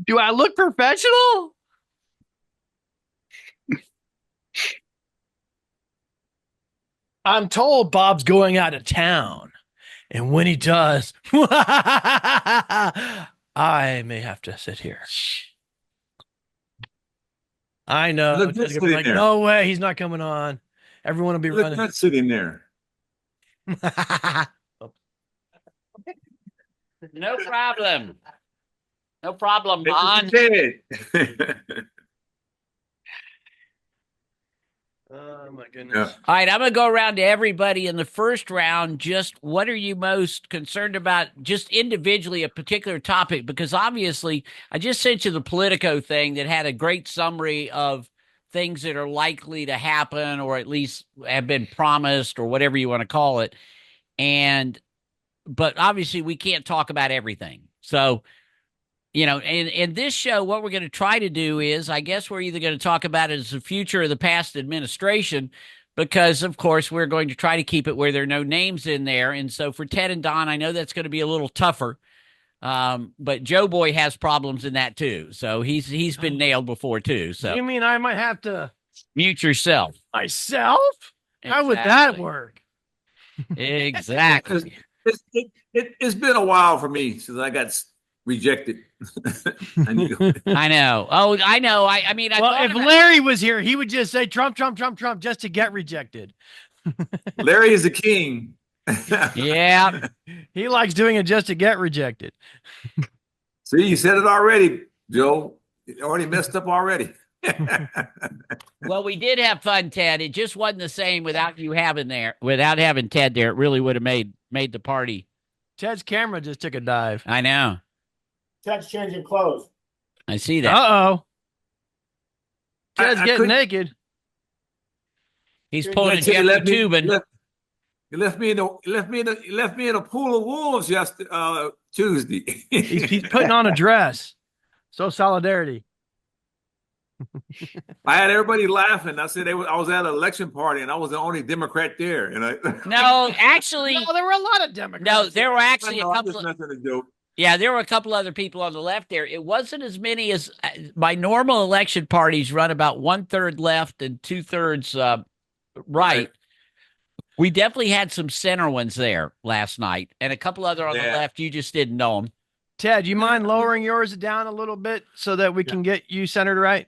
Do I look professional? I'm told Bob's going out of town. And when he does, I may have to sit here. I know. Look good Ted's gonna be sitting like, there. no way, he's not coming on. Everyone will be You look running. good sitting there. No problem. No problem, Hey, Mon. Mr. Ted. Oh my Yeah. goodness. All right, I'm going to go around to everybody in the first round. Just what are you most concerned about, just individually, a particular topic? Because obviously, I just sent you the Politico thing that had a great summary of things that are likely to happen or at least have been promised or whatever you want to call it. But obviously, we can't talk about everything. So, in this show, what we're going to try to do is, I guess we're either going to talk about it as the future or the past administration, because of course we're going to try to keep it where there are no names in there. And so for Ted and Don, I know that's going to be a little tougher. But Joe Boy has problems in that too. So he's been nailed before too. So You mean I might have to mute yourself. myself? How would that Exactly. work? Exactly. It's been a while for me since I got rejected. I need I know. Oh, I know. I mean, I Well, thought if about, Larry was here, he would just say Trump, Trump, Trump, Trump, just to get rejected. Larry is the king. yeah. He likes doing it just to get rejected. See, you said it already, Joe. You already messed up already. Well, we did have fun, Ted. It just wasn't the same without having Ted there. It really would have made the party. Ted's camera just took a dive. I know. Ted's changing clothes. I see that. Uh-oh. Ted's I getting couldn't- naked. He's You pulling a Actually, Jeffrey Tubin. you left me in a pool of wolves yesterday, Tuesday. He's putting on a dress. So solidarity. I had everybody laughing. I said I was at an election party and I was the only Democrat there. And I No, actually, No, there were a lot of Democrats. no, there were I actually a know, I'm couple just of, messing a joke. yeah, there were a couple other people on the left there. It wasn't as many as my normal election parties run about 1/3 left and 2/3 right. We definitely had some center ones there last night and a couple other on the Yeah. left. You just didn't know them. Ted, you mind lowering yours down a little bit so that we can get you centered right?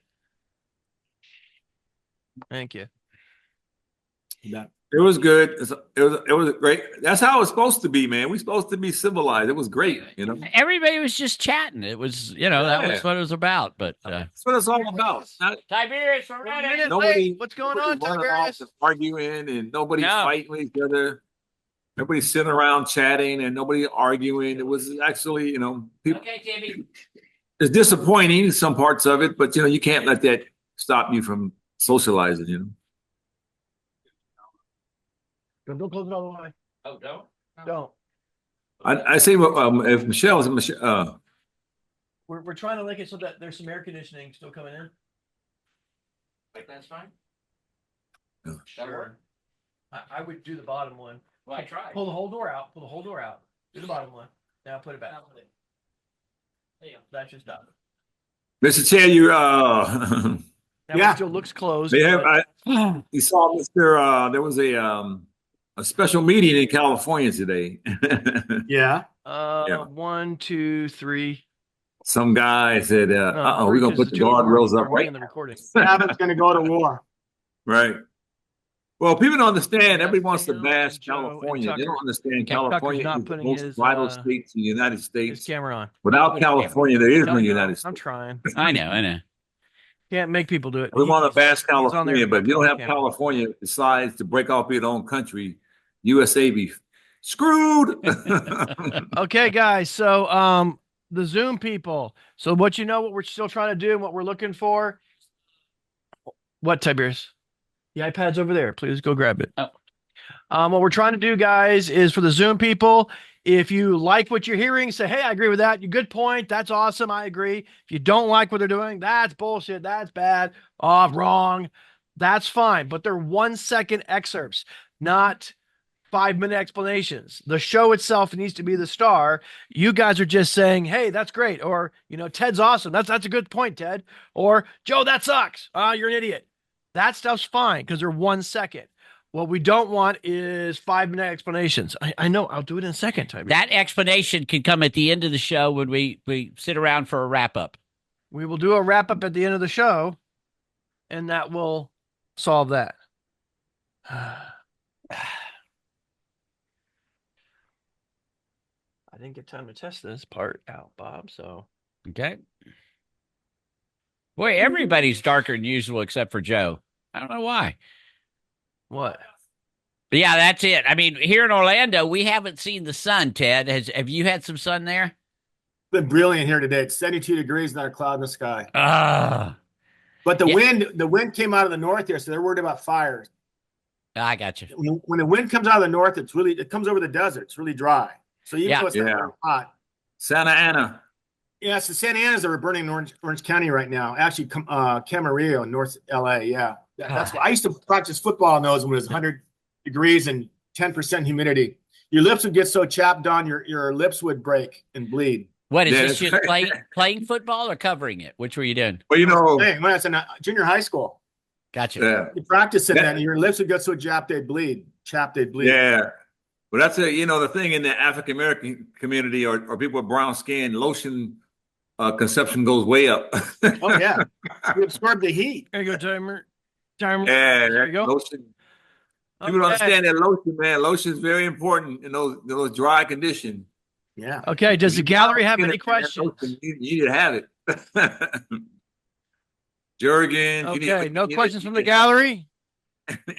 Thank you. It was good. It was great. That's how it's supposed to be, man. We're supposed to be civilized. It was great, you know. Everybody was just chatting. It was, that was Yeah. what it was about. But That's what it's all about. Tiberius, we're ready. Nobody, What's going on, running Tiberius? off and arguing, and nobody No. fighting with each other. Everybody sitting around chatting, and nobody arguing. It was actually, people. Okay, Timmy. It's disappointing some parts of it, but you can't let that stop you from socializing. Don't close it all the way. Oh, don't. Don't. I say, if Michelle's We're trying to make it so that there's some air conditioning still coming in. Wait, that's fine. Yeah. That'll work. I would do the bottom one. Well, I tried. Pull the whole door out. Pull the whole door out. Do the bottom one. Now put it back. There you go. That should stop it. Mr. Chair, Now Yeah. it still looks closed. they have. but- You saw Mr. There was a special meeting in California today. Yeah. Yeah. 1, 2, 3. Some guy said, No, we're gonna because put the two of them are- guardrails are up me right in the recording. Gavin's going to go to war. Right. Well, people don't understand. Everybody That's wants to Sam bash and Joe and California. They don't Tucker. understand Tucker's California not is the putting most his, vital state in the United His States. camera on. Without California, there is no Tucker, United I'm States. trying. I know. Can't make people do it. We want to bash He's on there California, but if you don't have camera. California decides to break off its own country, USA be screwed. Okay, guys. So, the Zoom people. So, what what we're still trying to do and what we're looking for? What, Tiberius? The iPad's over there. Please go grab it. Oh. What we're trying to do, guys, is for the Zoom people. If you like what you're hearing, say, hey, I agree with that. Good point. That's awesome. I agree. If you don't like what they're doing, that's bullshit. That's bad. Wrong. That's fine. But they're 1-second excerpts, not 5-minute explanations. The show itself needs to be the star. You guys are just saying, "Hey, that's great," or "Ted's awesome. That's a good point, Ted," or "Joe, that sucks. You're an idiot." That stuff's fine because they're 1 second. What we don't want is 5-minute explanations. I know. I'll do it in a second. Tiberius. That explanation can come at the end of the show when we sit around for a wrap up. We will do a wrap up at the end of the show, and that will solve that. I didn't get time to test this part out, Bob. So Okay. Boy, everybody's darker than usual except for Joe. I don't know why. what? But yeah, that's it. I mean, here in Orlando, we haven't seen the sun, Ted. Have you had some sun there? It's been brilliant here today. It's 72 degrees, not a cloud in the sky. Yeah. But the wind came out of the north here, so they're worried about fires. I got you. When the wind comes out of the north, it comes over the desert. It's really dry. So even though it's not very hot. Santa Ana. Yeah, so Santa Ana's that are burning in Orange County right now. Actually, Camarillo in North LA. Yeah, that's why I used to practice football in those when it was 100 degrees and 10% humidity. Your lips would get so chapped on, your lips would break and bleed. What is Yeah, this? Just playing football or covering it? Which were you doing? Well, Hey, when I was in junior high school, Gotcha. yeah. you practice it, then your lips would get so chapped they'd bleed. Yeah. Well, that's the thing in the African American community or people with brown skin, lotion consumption goes way up. Oh yeah, you absorb the heat. There you go, timer. Yeah, There you go. lotion. People don't understand that lotion, man. Lotion is very important in those dry conditions. Yeah. Okay. Does the gallery have You any questions? need to have it. Jergens. Okay. No questions from the gallery.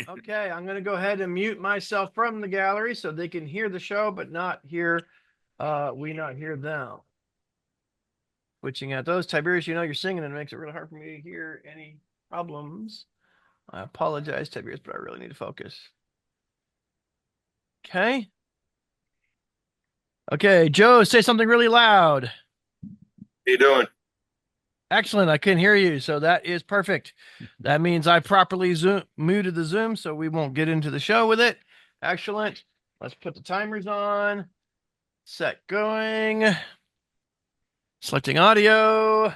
Okay. I'm going to go ahead and mute myself from the gallery so they can hear the show, but not hear. We not hear them. Switching out those. Tiberius, you're singing and it makes it really hard for me to hear any problems. I apologize, Tiberius, but I really need to focus. Okay. Okay, Joe, say something really loud. How you doing? Excellent. I couldn't hear you, so that is perfect. That means I properly muted the Zoom, so we won't get into the show with it. Excellent. Let's put the timers on. Set going. Selecting audio.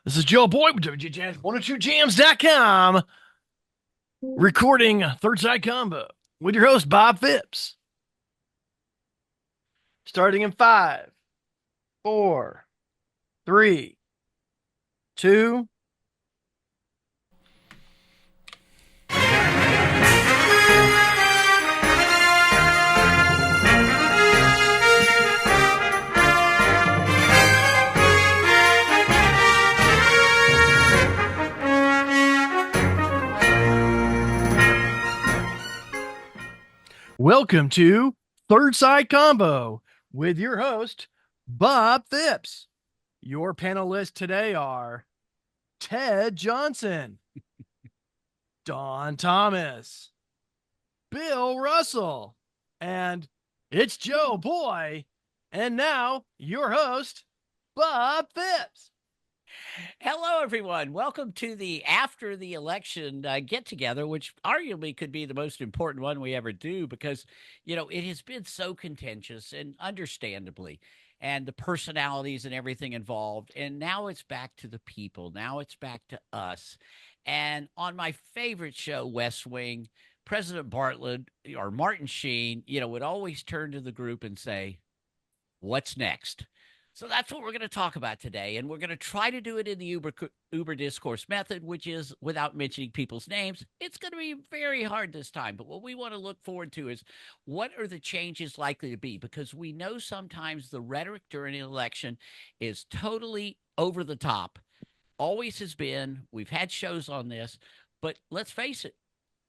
This is Joe Boyd with WGJams102jams.com. Recording Third Side Combo with your host, Bob Phipps. Starting in 5, 4, 3, 2. Welcome to Third Side Combo with your host, Bob Phipps. Your panelists today are Ted Johnson, Don Thomas, Bill Russell, and it's Joe Boy. And now your host, Bob Phipps. Hello, everyone. Welcome to the after the election get together, which arguably could be the most important one we ever do because, it has been so contentious and understandably, and the personalities and everything involved. And now it's back to the people. Now it's back to us. And on my favorite show, West Wing, President Bartlett or Martin Sheen, would always turn to the group and say, "What's next?" So that's what we're going to talk about today, and we're going to try to do it in the Uber discourse method, which is without mentioning people's names. It's going to be very hard this time, but what we want to look forward to is what are the changes likely to be, because we know sometimes the rhetoric during an election is totally over the top, always has been. We've had shows on this, but let's face it,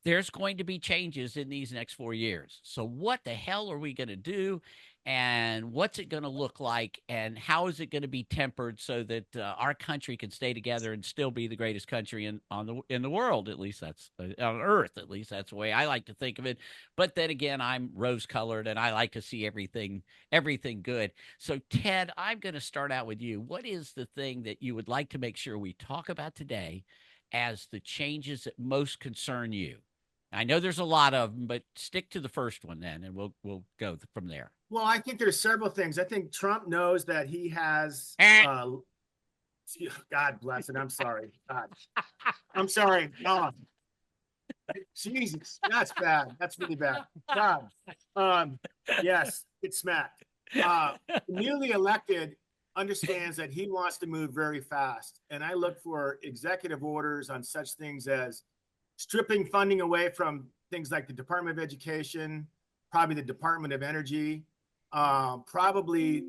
there's going to be changes in these next 4 years. So what the hell are we going to do? And what's it going to look like, and how is it going to be tempered so that our country can stay together and still be the greatest country in the world? At least that's on Earth. At least that's the way I like to think of it. But then again, I'm rose-colored, and I like to see everything good. So, Ted, I'm going to start out with you. What is the thing that you would like to make sure we talk about today as the changes that most concern you? I know there's a lot of them, but stick to the first one then, and we'll go from there. Well, I think there's several things. I think Trump knows that he has. God bless it. I'm sorry. God. I'm sorry. God. Jesus, that's bad. That's really bad. God. Yes, it's smacked. Newly elected understands that he wants to move very fast. And I look for executive orders on such things as stripping funding away from things like the Department of Education, probably the Department of Energy, probably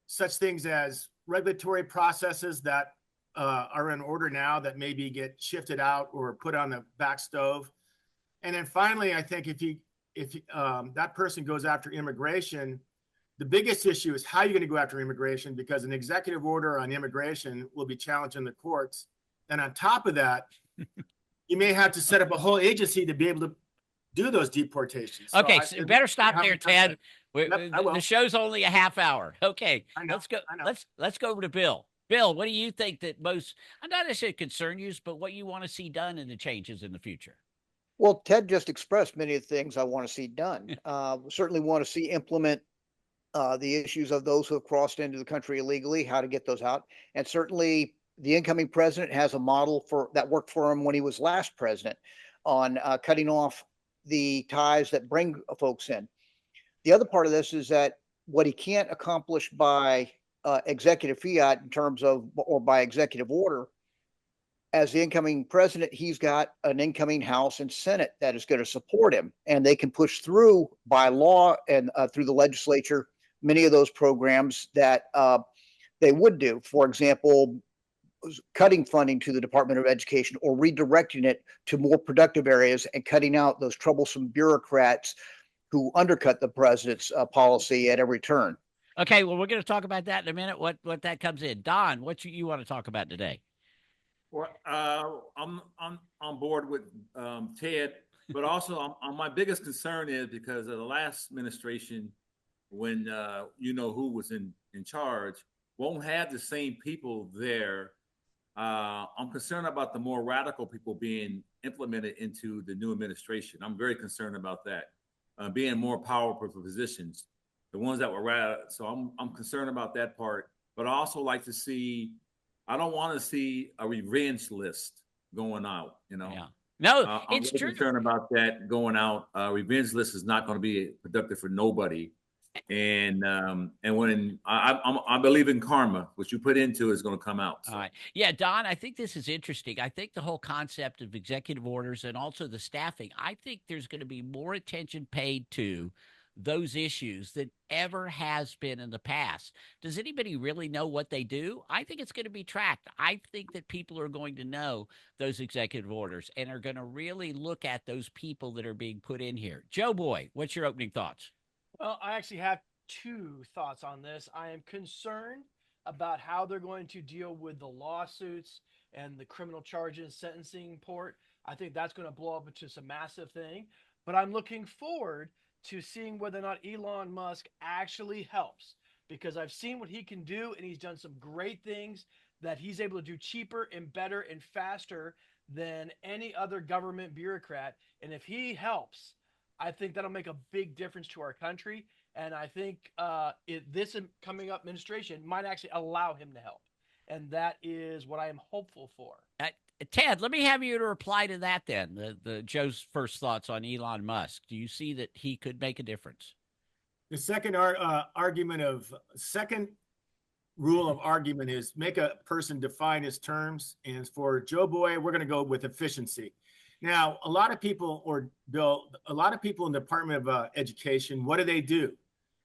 such things as regulatory processes that are in order now that maybe get shifted out or put on the back stove. And then finally, I think if that person goes after immigration, the biggest issue is how you're going to go after immigration, because an executive order on immigration will be challenged in the courts. And on top of that, you may have to set up a whole agency to be able to do those deportations. Okay, so better stop there, Ted. The show's only a half hour. Okay, let's go. I know. Let's go over to Bill. Bill, what do you think that most, I'm not necessarily concern you, but what you want to see done in the changes in the future? Well, Ted just expressed many of the things I want to see done. Certainly want to see implement the issues of those who have crossed into the country illegally, how to get those out. And certainly the incoming president has a model for that worked for him when he was last president on cutting off the ties that bring folks in. The other part of this is that what he can't accomplish by executive fiat in terms of, or by executive order, as the incoming president, he's got an incoming House and Senate that is going to support him, and they can push through by law and through the legislature many of those programs that they would do. For example, cutting funding to the Department of Education or redirecting it to more productive areas and cutting out those troublesome bureaucrats who undercut the president's policy at every turn. Okay, well, we're going to talk about that in a minute. What that comes in, Don. What you want to talk about today? Well, I'm on board with Ted, but also my biggest concern is because of the last administration, when who was in charge, won't have the same people there. I'm concerned about the more radical people being implemented into the new administration. I'm very concerned about that, being more powerful positions, the ones that were radical. So I'm concerned about that part. But I also like to see. I don't want to see a revenge list going out. Yeah. No, I'm it's really true. concerned about that going out. Revenge list is not going to be productive for nobody. And when I believe in karma, what you put into is going to come out. So. All right. Yeah, Don, I think this is interesting. I think the whole concept of executive orders and also the staffing, I think there's going to be more attention paid to those issues than ever has been in the past. Does anybody really know what they do? I think it's going to be tracked. I think that people are going to know those executive orders and are going to really look at those people that are being put in here. Joe Boy, what's your opening thoughts? Well, I actually have two thoughts on this. I am concerned about how they're going to deal with the lawsuits and the criminal charges sentencing port. I think that's going to blow up into some massive thing. But I'm looking forward to seeing whether or not Elon Musk actually helps, because I've seen what he can do, and he's done some great things that he's able to do cheaper and better and faster than any other government bureaucrat. And if he helps, I think that'll make a big difference to our country. And I think this coming up administration might actually allow him to help. And that is what I am hopeful for. Ted, let me have you to reply to that then. The Joe's first thoughts on Elon Musk. Do you see that he could make a difference? The second second rule of argument is make a person define his terms. And for Joe Boy, we're going to go with efficiency. Now, a lot of people in the Department of Education, what do?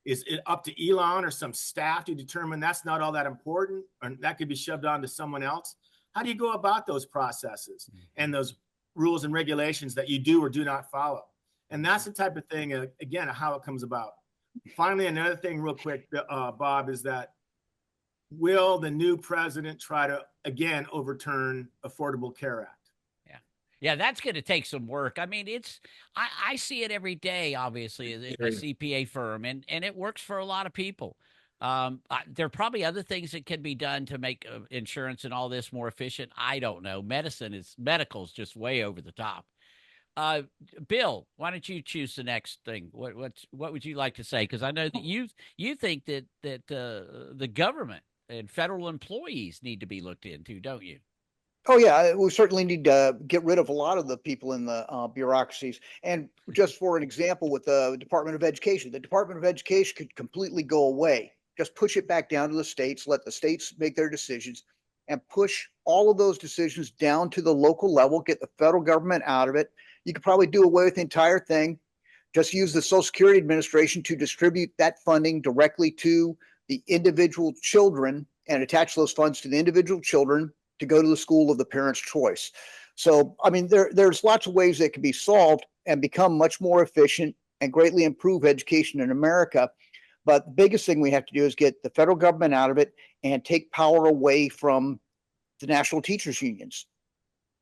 Is it up to Elon or some staff to determine that's not all that important, or that could be shoved on to someone else? How do you go about those processes and those rules and regulations that you do or do not follow? And that's the type of thing, again, how it comes about. Finally, another thing real quick, Bob, is that will the new president try to, again, overturn Affordable Care Act? Yeah, that's going to take some work. I mean, I see it every day, obviously, in a CPA firm, and it works for a lot of people. There are probably other things that can be done to make insurance and all this more efficient. I don't know. Medical is just way over the top. Bill, why don't you choose the next thing? What would you like to say? Because I know that you think that the government and federal employees need to be looked into, don't you? Oh yeah, we certainly need to get rid of a lot of the people in the bureaucracies. And just for an example, with the Department of Education, the Department of Education could completely go away. Just push it back down to the states, let the states make their decisions, and push all of those decisions down to the local level, get the federal government out of it. You could probably do away with the entire thing. Just use the Social Security Administration to distribute that funding directly to the individual children and attach those funds to the individual children to go to the school of the parent's choice. So, I mean, there's lots of ways that can be solved and become much more efficient and greatly improve education in America. But the biggest thing we have to do is get the federal government out of it and take power away from the national teachers unions.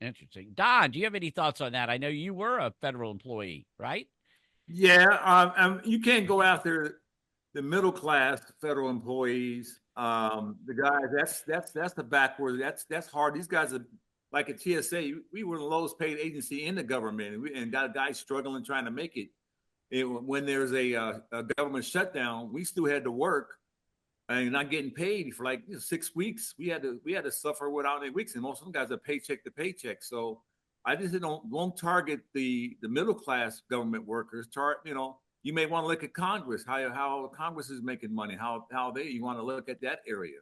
Interesting. Don, do you have any thoughts on that? I know you were a federal employee, right? Yeah, you can't go after the middle class federal employees. The guys, that's the backward. That's hard. These guys are like at TSA. We were the lowest paid agency in the government, and got guys struggling trying to make it. When there's a government shutdown, we still had to work and not getting paid for like 6 weeks. We had to suffer without any weeks, and most of them guys are paycheck to paycheck. So I just won't target the middle class government workers. You may want to look at Congress, how Congress is making money, how you want to look at that area.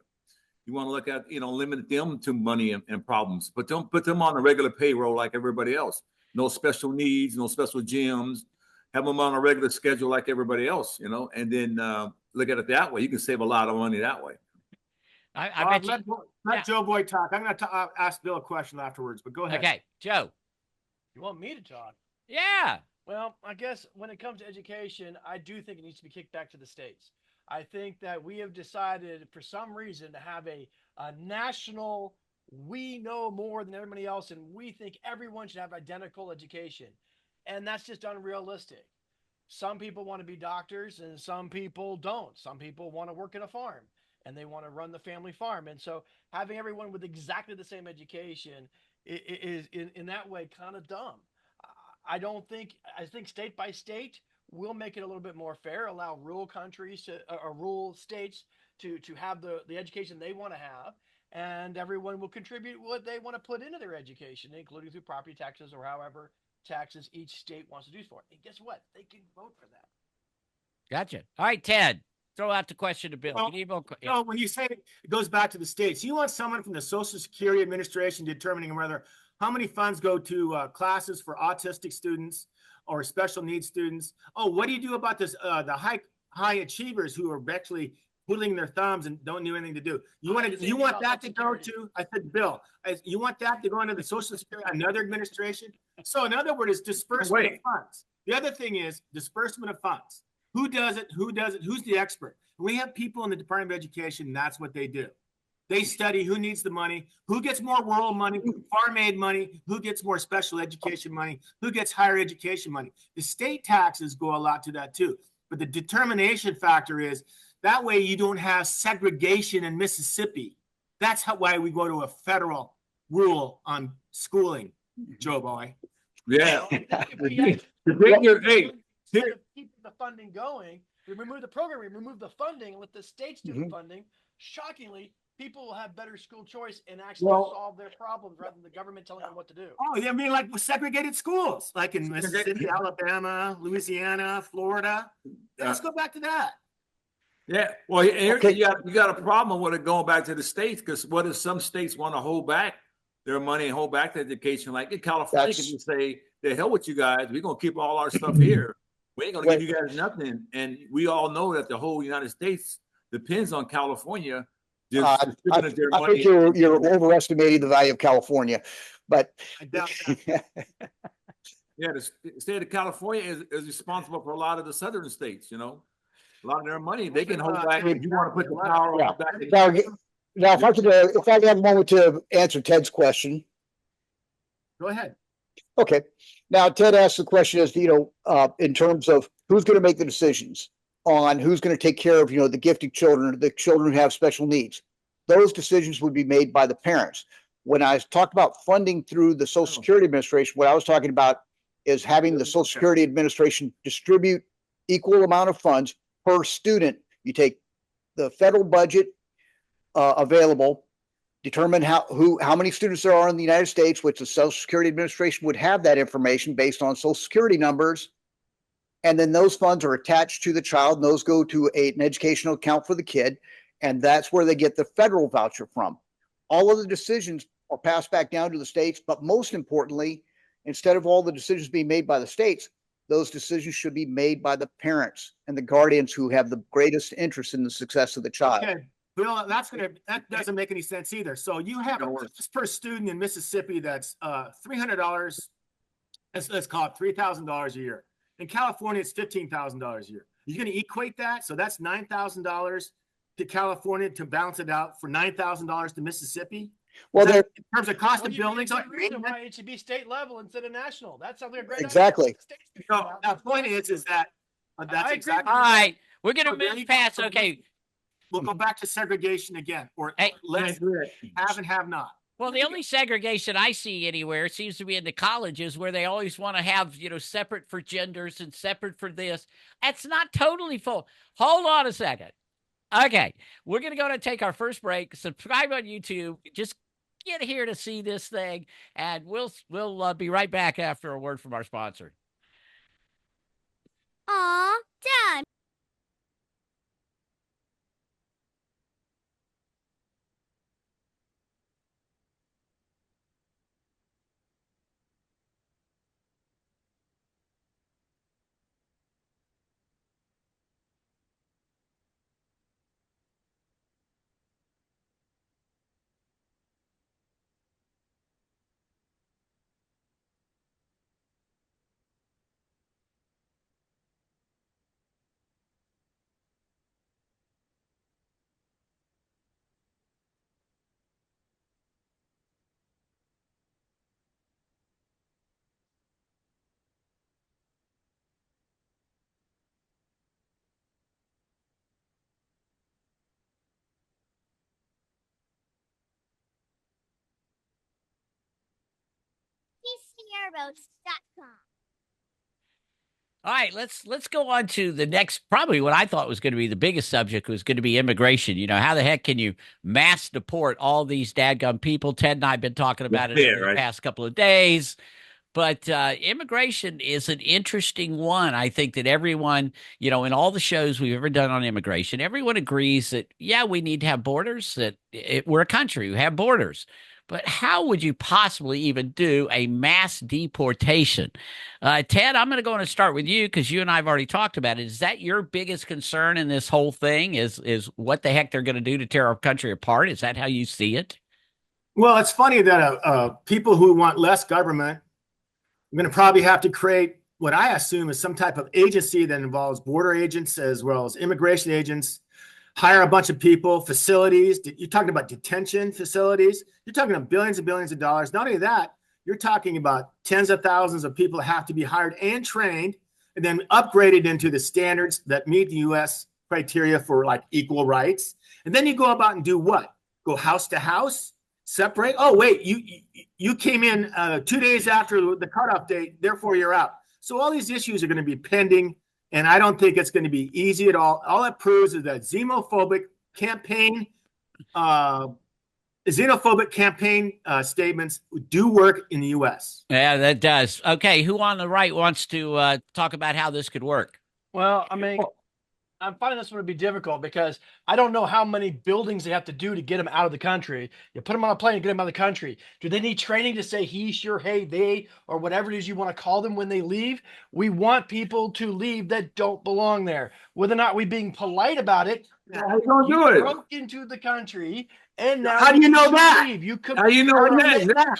You want to look at, limit them to money and problems, but don't put them on a regular payroll like everybody else. No special needs, no special gyms. Have them on a regular schedule like everybody else, and then look at it that way. You can save a lot of money that way. I bet let Joe Boy talk. I'm going to ask Bill a question afterwards, but go ahead. Okay, Joe. You want me to talk? Yeah. Well, I guess when it comes to education, I do think it needs to be kicked back to the states. I think that we have decided for some reason to have a national, we know more than everybody else, and we think everyone should have identical education. And that's just unrealistic. Some people want to be doctors and some people don't. Some people want to work in a farm and they want to run the family farm. And so having everyone with exactly the same education is in that way kind of dumb. I think state by state will make it a little bit more fair, allow rural countries or rural states to have the education they want to have, and everyone will contribute what they want to put into their education, including through property taxes or however taxes each state wants to do for it. And guess what? They can vote for that. Gotcha. All right, Ted, throw out the question to Bill. Well, when you say it goes back to the states, you want someone from the Social Security Administration determining whether how many funds go to classes for autistic students or special needs students. Oh, what do you do about this? The high achievers who are actually twiddling their thumbs and don't do anything to do. You want that to go to? I said, Bill, you want that to go into the Social Security, another administration? So in other words, disbursement of funds. The other thing is disbursement of funds. Who does it? Who does it? Who's the expert? We have people in the Department of Education. That's what they do. They study who needs the money, who gets more rural money, farm aid money, who gets more special education money, who gets higher education money. The state taxes go a lot to that too. But the determination factor is that way you don't have segregation in Mississippi. That's why we go to a federal rule on schooling, Joe Boy. Yeah. Keep the funding going. We remove the program, we remove the funding, and let the states do the funding. Shockingly, people will have better school choice and actually solve their problems rather than the government telling them what to do. Oh, yeah, I mean, like segregated schools, like in Mississippi, Alabama, Louisiana, Florida. Let's go back to that. Yeah, well, you got a problem with it going back to the states, because what if some states want to hold back their money and hold back the education? Like in California, can you say, the hell with you guys, we're going to keep all our stuff here. We ain't going to give you guys nothing. And we all know that the whole United States depends on California. I think you're overestimating the value of California, but I doubt that. Yeah, the state of California is responsible for a lot of the southern states, a lot of their money. They can hold back if you want to put the power back. Now, if I have a moment to answer Ted's question. Go ahead. Okay. Now, Ted asked the question as, in terms of who's going to make the decisions on who's going to take care of, the gifted children, the children who have special needs. Those decisions would be made by the parents. When I talked about funding through the Social Security Administration, what I was talking about is having the Social Security Administration distribute equal amount of funds per student. You take the federal budget available, determine how many students there are in the United States, which the Social Security Administration would have that information based on Social Security numbers. And then those funds are attached to the child, and those go to an educational account for the kid. And that's where they get the federal voucher from. All of the decisions are passed back down to the states, but most importantly, instead of all the decisions being made by the states, those decisions should be made by the parents and the guardians who have the greatest interest in the success of the child. Okay, Bill, that doesn't make any sense either. So you have per student in Mississippi that's $300. Let's call it $3,000 a year. In California, it's $15,000 a year. You're going to equate that, so that's $9,000 to California to balance it out for $9,000 to Mississippi. Well, in terms of cost of buildings, reason why it should be state level instead of national. That sounds like a great exactly. idea. No, the point is that that's exactly. All right, we're going to So move past. Okay. We'll go back to segregation again, or Hey, let's have and have not. well, the only segregation I see anywhere seems to be in the colleges where they always want to have, separate for genders and separate for this. That's not totally full. Hold on a second. Okay, we're going to go to take our first break. Subscribe on YouTube. Just get here to see this thing, and we'll be right back after a word from our sponsor. Aw, Dad. DCAirboats.com. All right, let's go on to the next, probably what I thought was going to be the biggest subject was going to be immigration. How the heck can you mass deport all these dadgum people? Ted and I have been talking about it over the past couple of days. But immigration is an interesting one. I think that everyone, in all the shows we've ever done on immigration, everyone agrees that, yeah, we need to have borders, that we're a country, we have borders. But how would you possibly even do a mass deportation? Ted, I'm going to go and start with you because you and I have already talked about it. Is that your biggest concern in this whole thing is what the heck they're going to do to tear our country apart? Is that how you see it? Well, it's funny that people who want less government are going to probably have to create what I assume is some type of agency that involves border agents as well as immigration agents, hire a bunch of people, facilities. You're talking about detention facilities. You're talking about billions and billions of dollars. Not only that, you're talking about tens of thousands of people that have to be hired and trained and then upgraded into the standards that meet the U.S. criteria for like equal rights. And then you go about and do what? Go house to house, separate. Oh, wait, you came in 2 days after the cutoff date, therefore you're out. So all these issues are going to be pending. And I don't think it's going to be easy at all. All it proves is that xenophobic campaign statements do work in the U.S. Yeah, that does. Okay, who on the right wants to talk about how this could work? Well, I mean, I'm finding this one to be difficult because I don't know how many buildings they have to do to get them out of the country. You put them on a plane and get them out of the country. Do they need training to say he, sure, hey, they, or whatever it is you want to call them when they leave? We want people to leave that don't belong there. Whether or not we being polite about it, How don't do it? broke into the country, and now How do you know that? leave. You could How do you know that?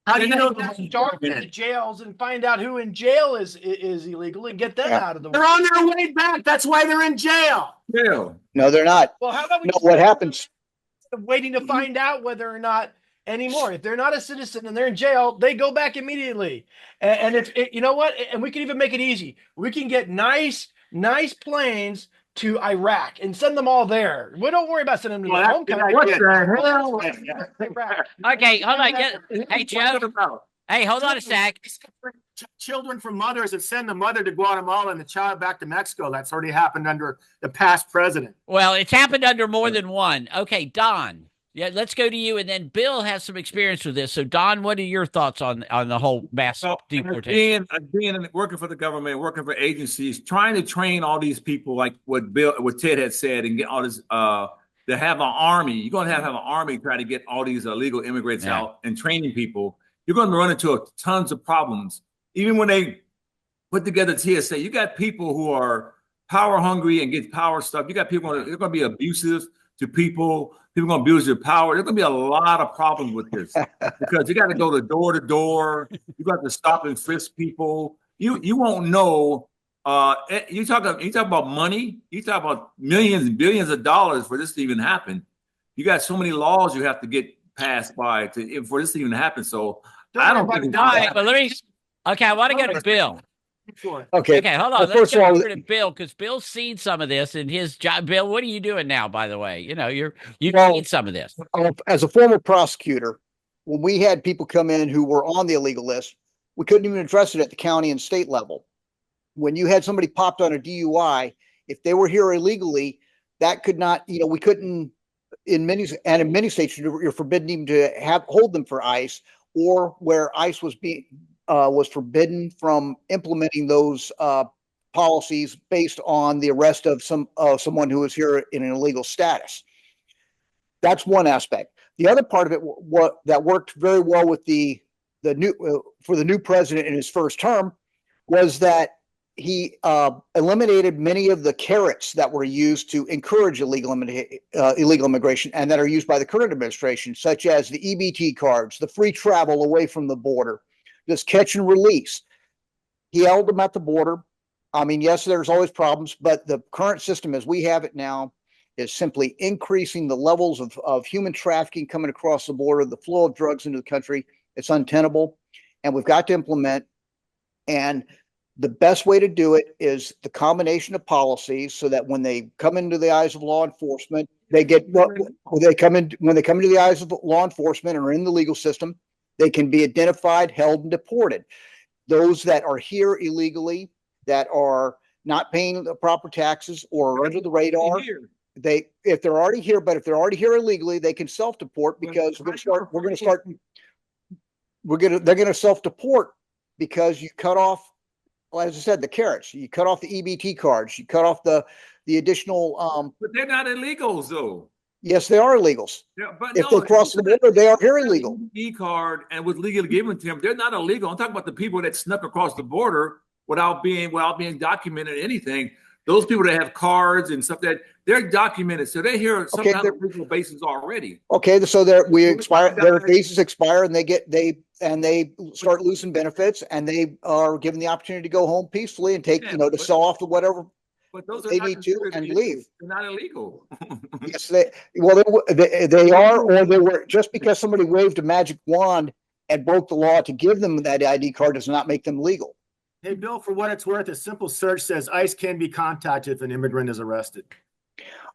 How do you know start in the jails and find out who in jail is illegal and get them out of the way. they're on their way back? That's why they're in jail. Yeah. No, they're not. Well, how about we No, just what happens? waiting to find out whether or not anymore. If they're not a citizen and they're in jail, they go back immediately. And if you know what, and we can even make it easy. We can get nice planes to Iraq and send them all there. We don't worry about sending them to Well, their that's home a good country. idea. Okay, hold on. Hey, Joe. Hey, hold on a sec. Children from mothers that send the mother to Guatemala and the child back to Mexico. That's already happened under the past president. Well, it's happened under more than one. Okay, Don. Yeah, let's go to you, and then Bill has some experience with this. So, Don, what are your thoughts on the whole mass deportation? Working for the government, working for agencies, trying to train all these people, like what Ted had said, and get all this. To have an army, you're going to have an army try to get all these illegal immigrants out and training people. You're going to run into tons of problems. Even when they put together TSA, you got people who are power hungry and get power stuff. You got people they're going to be abusive to people. People are going to abuse their power. There's going to be a lot of problems with this because you got to go to door. You got to stop and frisk people. You won't know. You talk about money. You talk about millions and billions of dollars for this to even happen. You got so many laws you have to get passed by for this to even happen. So I don't think. All right, but okay, I want to go to Bill. Okay. Okay, hold on. Let's first go of all, over to Bill because Bill's seen some of this in his job. Bill, what are you doing now? By the way, you've seen some of this. As a former prosecutor, when we had people come in who were on the illegal list, we couldn't even address it at the county and state level. When you had somebody popped on a DUI, if they were here illegally, that could not, we couldn't in many states you're forbidden even to hold them for ICE, or where ICE was forbidden from implementing those policies based on the arrest of someone who was here in an illegal status. That's one aspect. The other part of it that worked very well with the new president in his first term was that he eliminated many of the carrots that were used to encourage illegal immigration and that are used by the current administration, such as the EBT cards, the free travel away from the border, this catch and release. He held them at the border. I mean, yes, there's always problems, but the current system as we have it now is simply increasing the levels of human trafficking coming across the border, the flow of drugs into the country. It's untenable, and we've got to implement. And the best way to do it is the combination of policies so that when they come into the eyes of law enforcement, when they come into the eyes of law enforcement and are in the legal system, they can be identified, held, and deported. Those that are here illegally, that are not paying the proper taxes or are under the radar, if they're already here illegally, they can self-deport because they're going to self-deport because you cut off, well, as I said, the carrots. You cut off the EBT cards. You cut off the additional. But they're not illegals, though. Yes, they are illegals. Yeah, but if they cross the border, they are here illegal. EBT card and was legally given to them. They're not illegal. I'm talking about the people that snuck across the border without being documented or anything. Those people that have cards and stuff that they're documented, so they're here some kind of legal basis already. Okay, so their visas expire, and they start losing benefits, and they are given the opportunity to go home peacefully and take to sell off to whatever. But those they need to and leave. They're not illegal. Yes, they are, or they were. Just because somebody waved a magic wand and broke the law to give them that ID card does not make them legal. Hey, Bill, for what it's worth, a simple search says ICE can be contacted if an immigrant is arrested.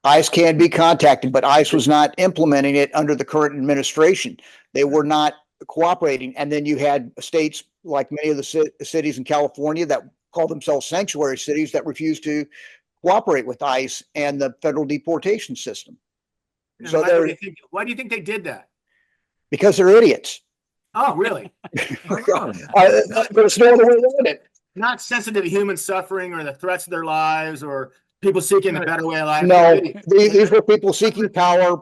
ICE can be contacted, but ICE was not implementing it under the current administration. They were not cooperating. And then you had states like many of the cities in California that call themselves sanctuary cities that refuse to cooperate with ICE and the federal deportation system. And so why do you think they did that? Because they're idiots. Oh, really? There's no other way around it. Not sensitive to human suffering or the threats of their lives or people seeking a better way of life. No, these were people seeking power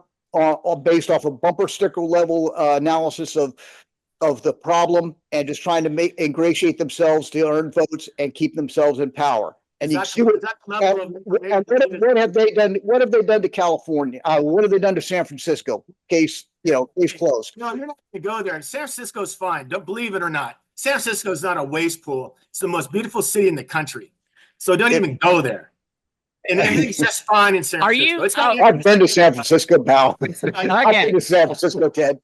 based off a bumper sticker level analysis of the problem and just trying to ingratiate themselves to earn votes and keep themselves in power. And you see what have they done? What have they done to California? What have they done to San Francisco? Case closed. No, you're not going to go there. San Francisco's fine. Don't believe it or not. San Francisco is not a waste pool. It's the most beautiful city in the country. So don't even go there. And everything's just fine in San Francisco. I've been to San Francisco, pal. I've been to San Francisco, Ted.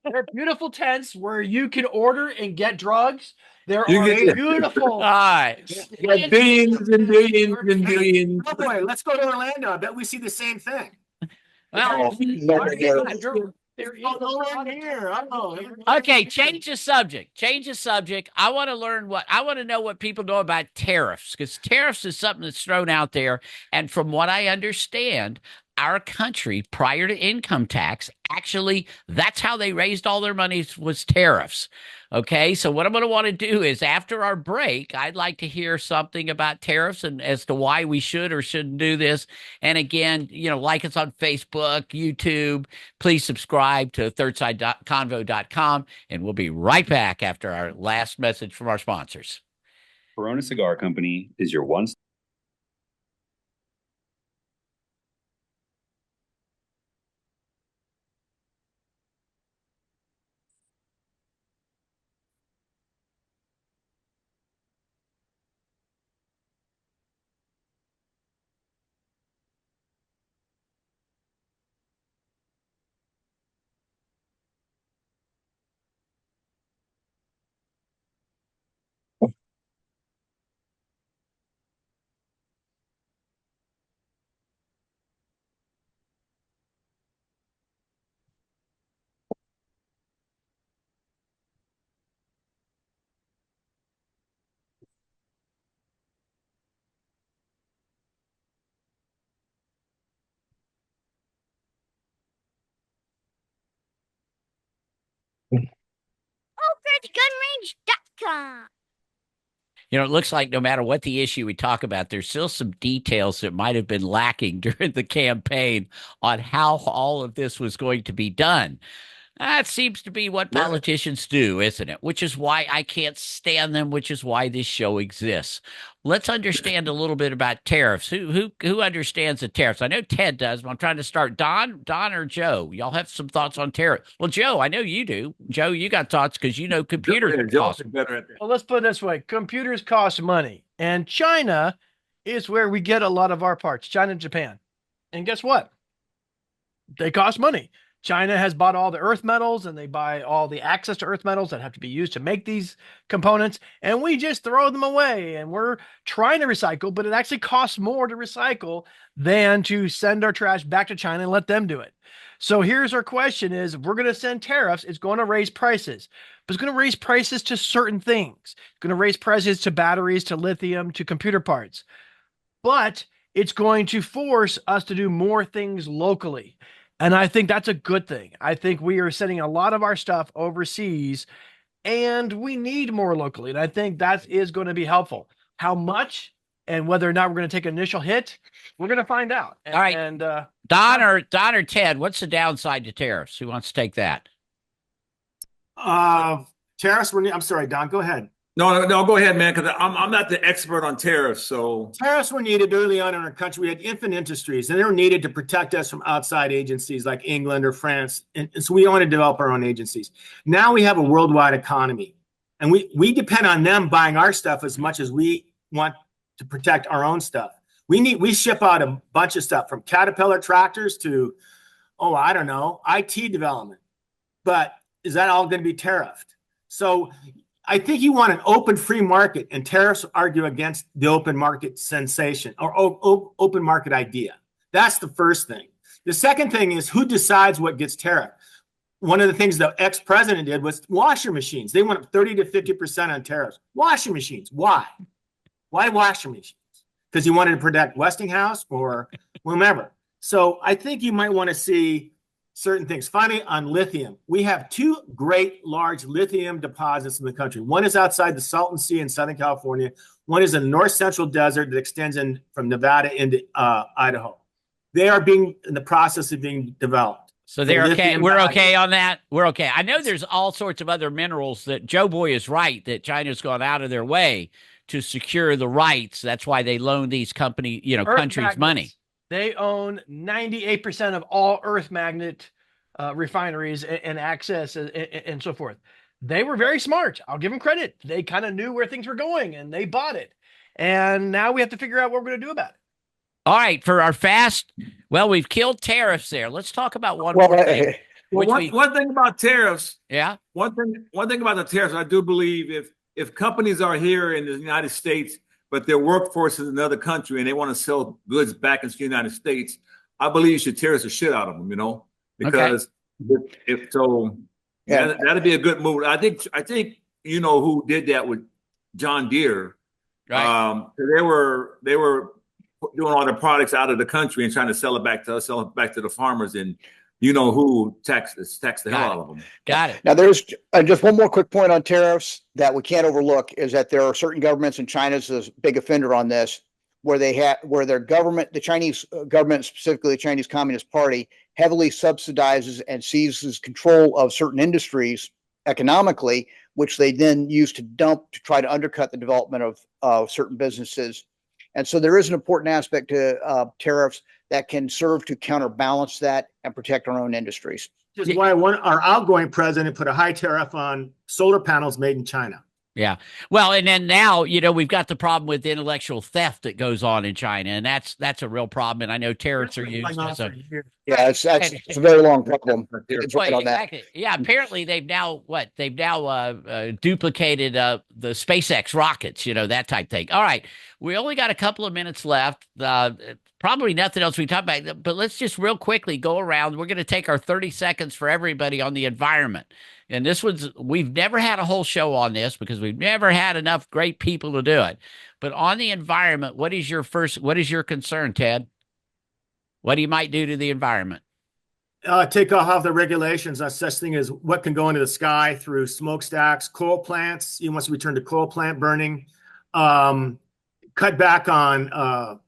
There are beautiful tents where you can order and get drugs. There are beautiful. All right. Billions and billions and billions. Oh boy, let's go to Orlando. I bet we see the same thing. Well, Okay, change the subject. Change the subject. I want to know what people know about tariffs, because tariffs is something that's thrown out there. And from what I understand, our country, prior to income tax, actually, that's how they raised all their money, was tariffs. Okay, so what I'm going to want to do is, after our break, I'd like to hear something about tariffs and as to why we should or shouldn't do this. And again, like us on Facebook, YouTube. Please subscribe to thirdsideconvo.com, and we'll be right back after our last message from our sponsors. Corona Cigar Company is your one. OpenGunRange.com. It looks like no matter what the issue we talk about, there's still some details that might have been lacking during the campaign on how all of this was going to be done. That seems to be what politicians do, isn't it? Which is why I can't stand them, which is why this show exists. Let's understand a little bit about tariffs. Who understands the tariffs? I know Ted does, but I'm trying to start. Don or Joe? Y'all have some thoughts on tariffs? Well, Joe, I know you do. Joe, you got thoughts because you know computers cost. Better at that. Well, let's put it this way. Computers cost money. And China is where we get a lot of our parts. China and Japan. And guess what? They cost money. China has bought all the earth metals, and they buy all the access to earth metals that have to be used to make these components, and we just throw them away. And we're trying to recycle, but it actually costs more to recycle than to send our trash back to China and let them do it. So here's our question is, if we're going to send tariffs, it's going to raise prices. But it's going to raise prices to certain things. It's going to raise prices to batteries, to lithium, to computer parts. But it's going to force us to do more things locally. And I think that's a good thing. I think we are sending a lot of our stuff overseas, and we need more locally. And I think that is going to be helpful. How much and whether or not we're going to take an initial hit, we're going to find out. All right. And Don or Ted, what's the downside to tariffs? Who wants to take that? Tariffs were, I'm sorry, Don, go ahead. No, go ahead, man, because I'm not the expert on tariffs. So Tariffs were needed early on in our country. We had infant industries, and they were needed to protect us from outside agencies like England or France. And so we want to develop our own agencies. Now we have a worldwide economy, and we depend on them buying our stuff as much as we want to protect our own stuff. We ship out a bunch of stuff, from Caterpillar tractors to, I don't know, IT development. But is that all going to be tariffed? So I think you want an open free market, and tariffs argue against the open market sensation or open market idea. That's the first thing. The second thing is, who decides what gets tariffed? One of the things the ex-president did was washer machines. They went up 30 to 50% on tariffs. Washing machines. Why? Why washing machines? Because he wanted to protect Westinghouse or whomever. So I think you might want to see certain things. Finally, on lithium, we have two great large lithium deposits in the country. One is outside the Salton Sea in Southern California. One is in the north central desert that extends in from Nevada into Idaho. They are in the process of being developed. So they're okay. We're okay on that. We're okay. I know there's all sorts of other minerals that Joe Boy is right that China's gone out of their way to secure the rights. That's why they loan these countries money. They own 98% of all earth magnet refineries and access and so forth. They were very smart. I'll give them credit. They kind of knew where things were going, and they bought it. And now we have to figure out what we're going to do about it. All right, for our we've killed tariffs there. Let's talk about one more thing. One thing about tariffs. Yeah. One thing about the tariffs, I do believe if companies are here in the United States, but their workforce is in another country and they want to sell goods back into the United States, I believe you should tariff the shit out of them, because If so, Yeah. that'd be a good move. I think you know who did that with John Deere. Right. They were doing all the products out of the country and trying to sell it back to us, sell it back to the farmers, and you know who taxed the hell out of them. Got it. Now, there's just one more quick point on tariffs that we can't overlook is that there are certain governments, and China's a big offender on this, where their government, the Chinese government, specifically the Chinese Communist Party, heavily subsidizes and seizes control of certain industries economically, which they then use to dump to try to undercut the development of certain businesses. And so there is an important aspect to tariffs that can serve to counterbalance that and protect our own industries. Which is why our outgoing president put a high tariff on solar panels made in China. Yeah. Well, and then now, we've got the problem with intellectual theft that goes on in China, and that's a real problem. And I know tariffs are used as a Yeah, it's a very long problem. It's right on that. exactly. Yeah, apparently they've now duplicated the SpaceX rockets, that type thing. All right, we only got a couple of minutes left. Probably nothing else we talk about, but let's just real quickly go around. We're going to take our 30 seconds for everybody on the environment. And we've never had a whole show on this because we've never had enough great people to do it. But on the environment, what is your concern, Ted? What you might do to the environment? Take off the regulations on such thing as what can go into the sky through smokestacks, coal plants. He wants to return to coal plant burning. Cut back on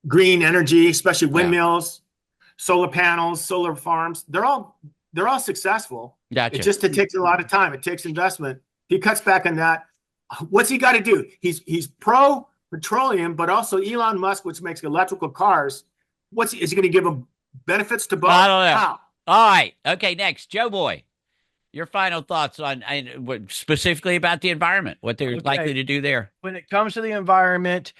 green energy, especially windmills, solar panels, solar farms. They're all successful. Gotcha. It takes a lot of time. It takes investment. He cuts back on that. What's he got to do? He's pro petroleum, but also Elon Musk, which makes electrical cars. Is he going to give them benefits to both? I don't know. How? All right. Okay. Next, Joe Boy, your final thoughts on specifically about the environment, what they're likely to do there. When it comes to the environment,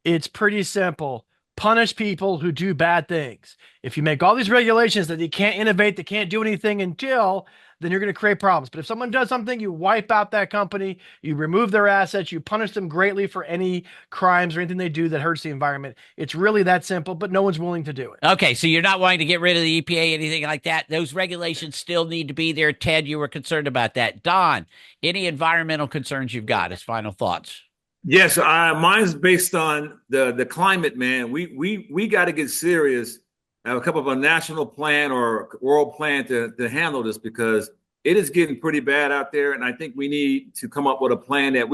it's pretty simple. Punish people who do bad things. If you make all these regulations that they can't innovate, they can't do anything until, then you're going to create problems. But if someone does something, you wipe out that company, you remove their assets, you punish them greatly for any crimes or anything they do that hurts the environment. It's really that simple, but no one's willing to do it. Okay, so you're not wanting to get rid of the EPA, anything like that. Those regulations still need to be there. Ted, you were concerned about that. Don, any environmental concerns you've got as final thoughts? Yes, mine's based on the climate, man. We got to get serious, have a couple of a national plan or world plan to handle this because it is getting pretty bad out there, and I think we need to come up with a plan that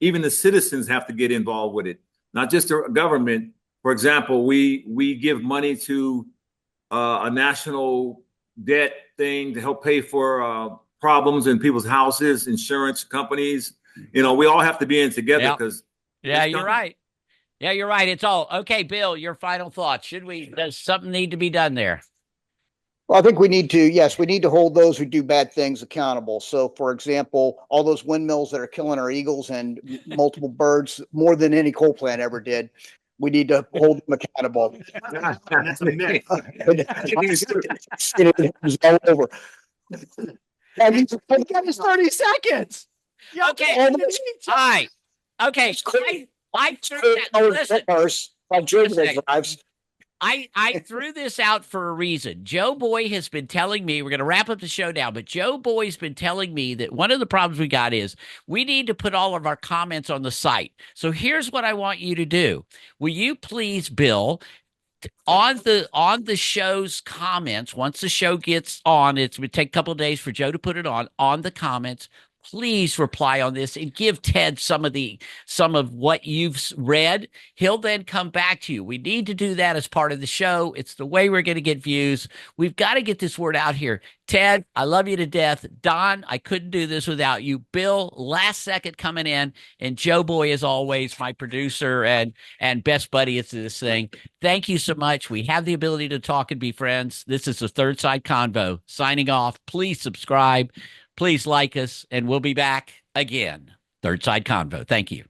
even the citizens have to get involved with it, not just the government. For example, we give money to a national debt thing to help pay for problems in people's houses, insurance companies. We all have to be in together because. Yeah, you're right. Yeah, you're right. It's all okay. Bill, your final thoughts. Does something need to be done there? Well, I think we need to hold those who do bad things accountable. So, for example, all those windmills that are killing our eagles and multiple birds more than any coal plant ever did, we need to hold them accountable. That's a myth. It's all over. And he's 30 seconds. Okay. All right. Okay. I threw this out for a reason. Joe Boy has been telling me, we're going to wrap up the show now, but Joe Boy's been telling me that one of the problems we got is we need to put all of our comments on the site. So here's what I want you to do. Will you please, Bill, on the show's comments, once the show gets on, it's going to take a couple of days for Joe to put it on the comments. Please reply on this and give Ted some of what you've read. He'll then come back to you. We need to do that as part of the show. It's the way we're going to get views. We've got to get this word out here. Ted, I love you to death. Don, I couldn't do this without you. Bill, last second coming in. And Joe Boy, as always, my producer and best buddy to this thing. Thank you so much. We have the ability to talk and be friends. This is the Third Side Convo. Signing off. Please subscribe. Please like us, and we'll be back again. Third Side Convo. Thank you.